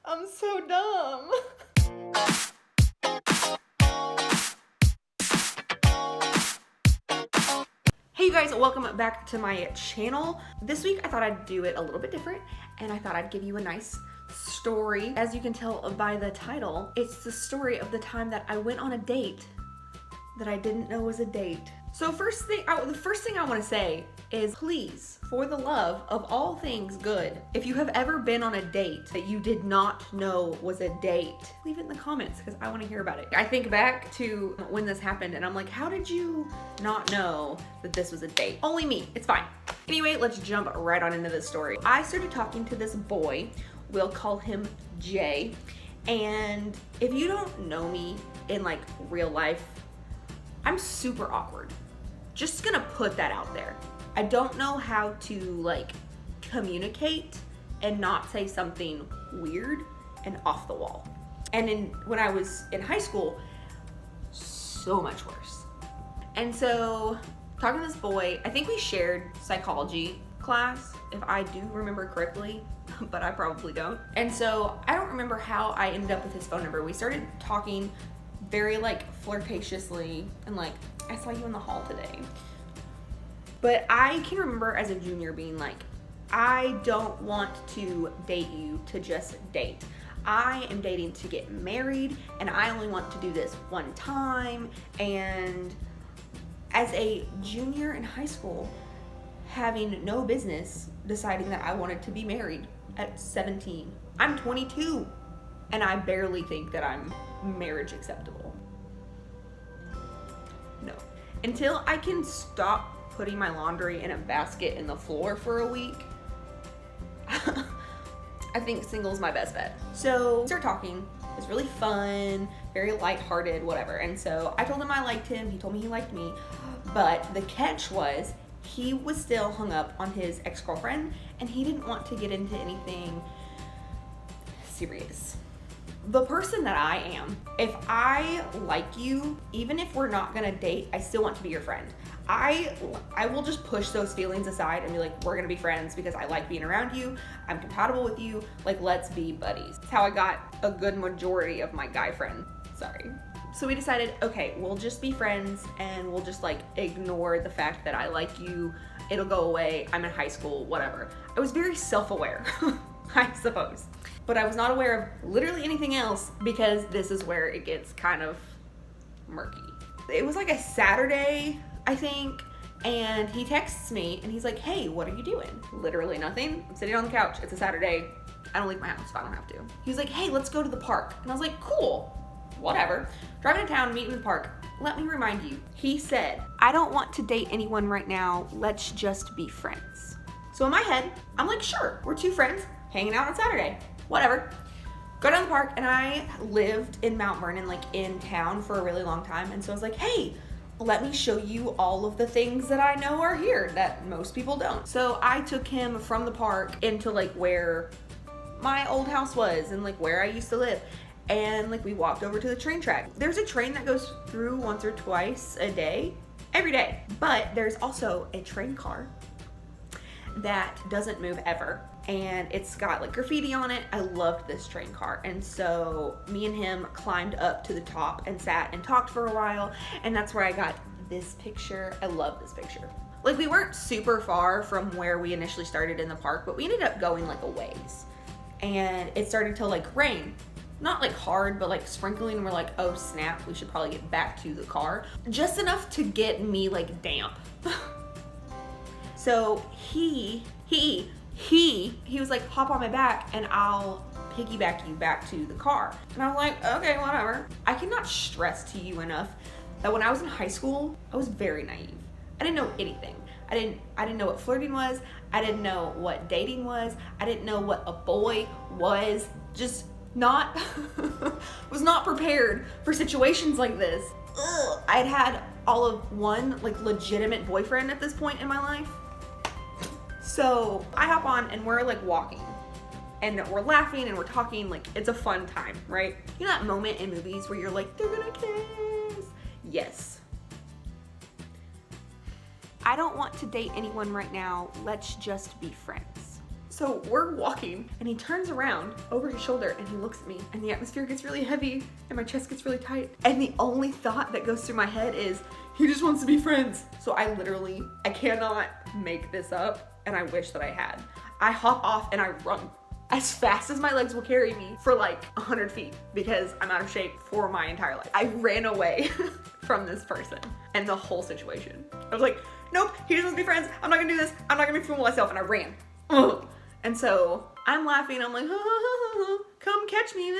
I'm so dumb. Hey you guys, welcome back to my channel. This week I thought I'd do it a little bit different and I thought I'd give you a nice story. As you can tell by the title, it's the story of the time that I went on a date that I didn't know was a date. So the first thing I want to say is please, for the love of all things good, if you have ever been on a date that you did not know was a date, leave it in the comments because I want to hear about it. I think back to when this happened and I'm like, how did you not know that this was a date? Only me, it's fine. Anyway, let's jump right on into this story. I started talking to this boy, we'll call him Jay, and if you don't know me in like real life, I'm super awkward. Just gonna put that out there. I don't know how to like communicate and not say something weird and off the wall. And when I was in high school, so much worse. And so talking to this boy, I think we shared psychology class, if I do remember correctly, but I probably don't. And so I don't remember how I ended up with his phone number. We started talking very like flirtatiously and like, I saw you in the hall today. But I can remember as a junior being like, I don't want to date you to just date. I am dating to get married and I only want to do this one time. And as a junior in high school, having no business deciding that I wanted to be married at 17. I'm 22 and I barely think that I'm marriage acceptable. No. Until I can stop putting my laundry in a basket in the floor for a week, I think single's my best bet. So we started talking. It was really fun, very lighthearted, whatever. And so I told him I liked him. He told me he liked me. But the catch was he was still hung up on his ex-girlfriend and he didn't want to get into anything serious. The person that I am, if I like you, even if we're not gonna date, I still want to be your friend. I will just push those feelings aside and be like, we're gonna be friends because I like being around you, I'm compatible with you, like let's be buddies. That's how I got a good majority of my guy friends. Sorry. So we decided, okay, we'll just be friends and we'll just like ignore the fact that I like you, it'll go away, I'm in high school, whatever. I was very self-aware, I suppose. But I was not aware of literally anything else because this is where it gets kind of murky. It was like a Saturday, I think, and he texts me and he's like, hey, what are you doing? Literally nothing. I'm sitting on the couch. It's a Saturday. I don't leave my house if I don't have to. He was like, hey, let's go to the park. And I was like, cool, whatever. Driving to town, meeting in the park. Let me remind you, he said, I don't want to date anyone right now. Let's just be friends. So in my head, I'm like, sure, we're two friends hanging out on Saturday. Whatever. Go down the park, and I lived in Mount Vernon, like in town for a really long time. And so I was like, hey, let me show you all of the things that I know are here that most people don't. So I took him from the park into like where my old house was and like where I used to live. And like we walked over to the train track. There's a train that goes through once or twice a day, every day. But there's also a train car that doesn't move ever. And it's got like graffiti on it. I loved this train car. And so me and him climbed up to the top and sat and talked for a while. And that's where I got this picture. I love this picture. Like we weren't super far from where we initially started in the park, but we ended up going like a ways. And it started to like rain. Not like hard, but like sprinkling. We're like, oh snap, we should probably get back to the car. Just enough to get me like damp. So he was like, hop on my back and I'll piggyback you back to the car. And I was like, okay, whatever. I cannot stress to you enough that when I was in high school, I was very naive. I didn't know anything. I didn't know what flirting was. I didn't know what dating was. I didn't know what a boy was. Just not, was not prepared for situations like this. Ugh. I'd had all of one like legitimate boyfriend at this point in my life. So I hop on and we're like walking and we're laughing and we're talking, like it's a fun time, right? You know that moment in movies where you're like, they're gonna kiss? Yes. I don't want to date anyone right now. Let's just be friends. So we're walking and he turns around over his shoulder and he looks at me and the atmosphere gets really heavy and my chest gets really tight. And the only thought that goes through my head is, he just wants to be friends. So I cannot make this up, and I wish that I had. I hop off and I run as fast as my legs will carry me for like 100 feet because I'm out of shape for my entire life. I ran away from this person and the whole situation. I was like, nope, he just wants to be friends. I'm not gonna do this. I'm not gonna be fooling myself. And I ran. Ugh. And so I'm laughing. I'm like, come catch me.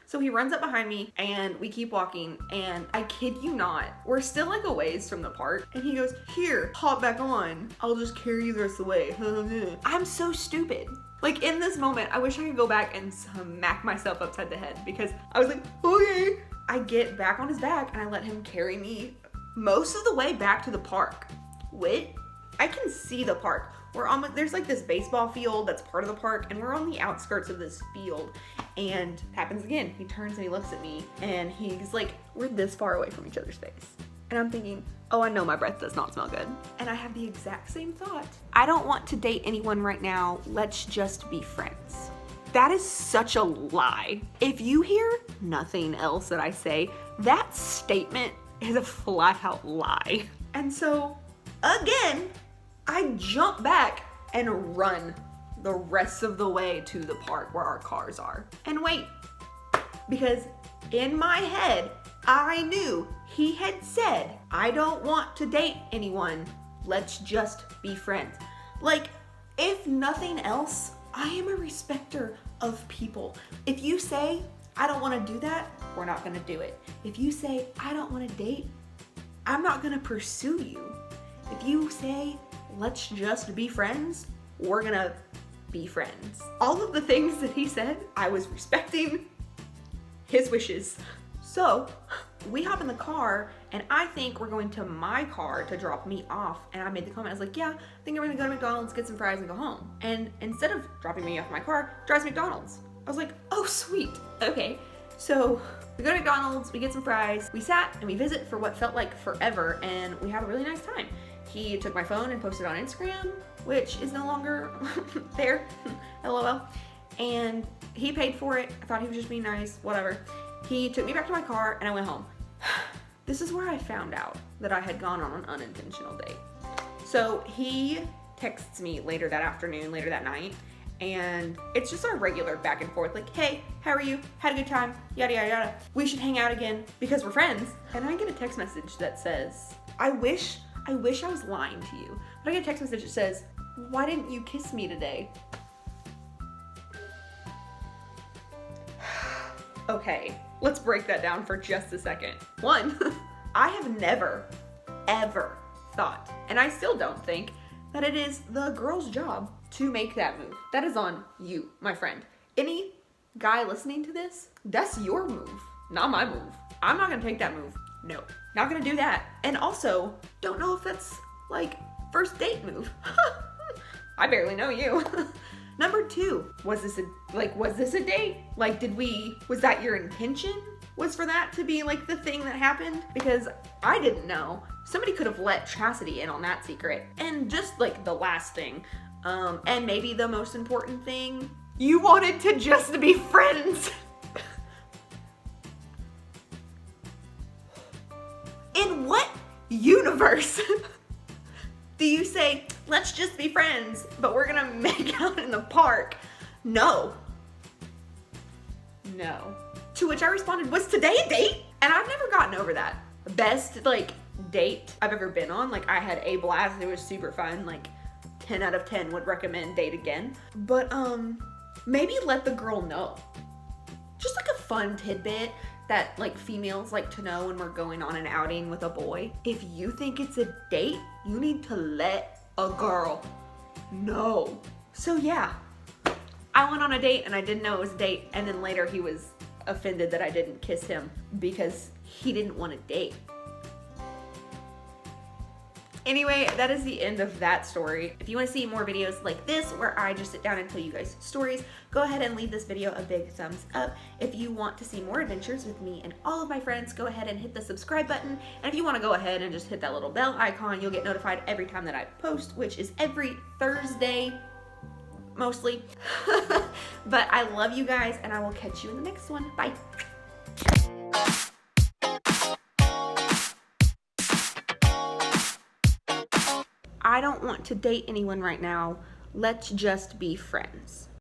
So he runs up behind me and we keep walking. And I kid you not, we're still like a ways from the park. And he goes, here, hop back on. I'll just carry you the rest of the way. I'm so stupid. Like in this moment, I wish I could go back and smack myself upside the head because I was like, okay. I get back on his back and I let him carry me most of the way back to the park. I can see the park. There's like this baseball field that's part of the park and we're on the outskirts of this field. And it happens again. He turns and he looks at me and he's like, we're this far away from each other's face. And I'm thinking, oh, I know my breath does not smell good. And I have the exact same thought. I don't want to date anyone right now. Let's just be friends. That is such a lie. If you hear nothing else that I say, that statement is a flat out lie. And so again, I jump back and run the rest of the way to the park where our cars are. And wait, because in my head, I knew he had said, I don't want to date anyone. Let's just be friends. Like, if nothing else, I am a respecter of people. If you say, I don't want to do that, we're not going to do it. If you say, I don't want to date, I'm not going to pursue you. If you say, let's just be friends, we're gonna be friends. All of the things that he said, I was respecting his wishes. So we hop in the car and I think we're going to my car to drop me off. And I made the comment, I was like, yeah, I think I'm gonna go to McDonald's, get some fries and go home. And instead of dropping me off in my car, drives McDonald's. I was like, oh sweet, okay. So we go to McDonald's, we get some fries, we sat and we visit for what felt like forever and we had a really nice time. He took my phone and posted on Instagram, which is no longer there, LOL. And he paid for it. I thought he was just being nice, whatever. He took me back to my car and I went home. This is where I found out that I had gone on an unintentional date. So he texts me later that afternoon, later that night, and it's just our regular back and forth, like, hey, how are you? Had a good time, yada, yada, yada. We should hang out again because we're friends. And I get a text message that says, I wish I was lying to you. But I get a text message that says, why didn't you kiss me today? Okay, let's break that down for just a second. One, I have never, ever thought, and I still don't think, that it is the girl's job to make that move. That is on you, my friend. Any guy listening to this, that's your move, not my move. I'm not gonna take that move. No, not gonna do that. And also, don't know if that's like first date move. I barely know you. Number two, was this a date? Like, was that your intention? Was for that to be like the thing that happened? Because I didn't know. Somebody could have let Chastity in on that secret. And just like the last thing, and maybe the most important thing, you wanted to just be friends. In what universe do you say, let's just be friends, but we're gonna make out in the park? No. To which I responded, was today a date? And I've never gotten over that. Best date I've ever been on. Like, I had a blast. It was super fun. 10 out of 10 would recommend date again. But maybe let the girl know. Just a fun tidbit that females like to know when we're going on an outing with a boy. If you think it's a date, you need to let a girl know. So yeah, I went on a date and I didn't know it was a date, and then later he was offended that I didn't kiss him because he didn't want to date. Anyway, that is the end of that story. If you want to see more videos like this where I just sit down and tell you guys stories, go ahead and leave this video a big thumbs up. If you want to see more adventures with me and all of my friends, go ahead and hit the subscribe button. And if you want to go ahead and just hit that little bell icon, you'll get notified every time that I post, which is every Thursday mostly. But I love you guys, and I will catch you in the next one. Bye. I don't want to date anyone right now. Let's just be friends.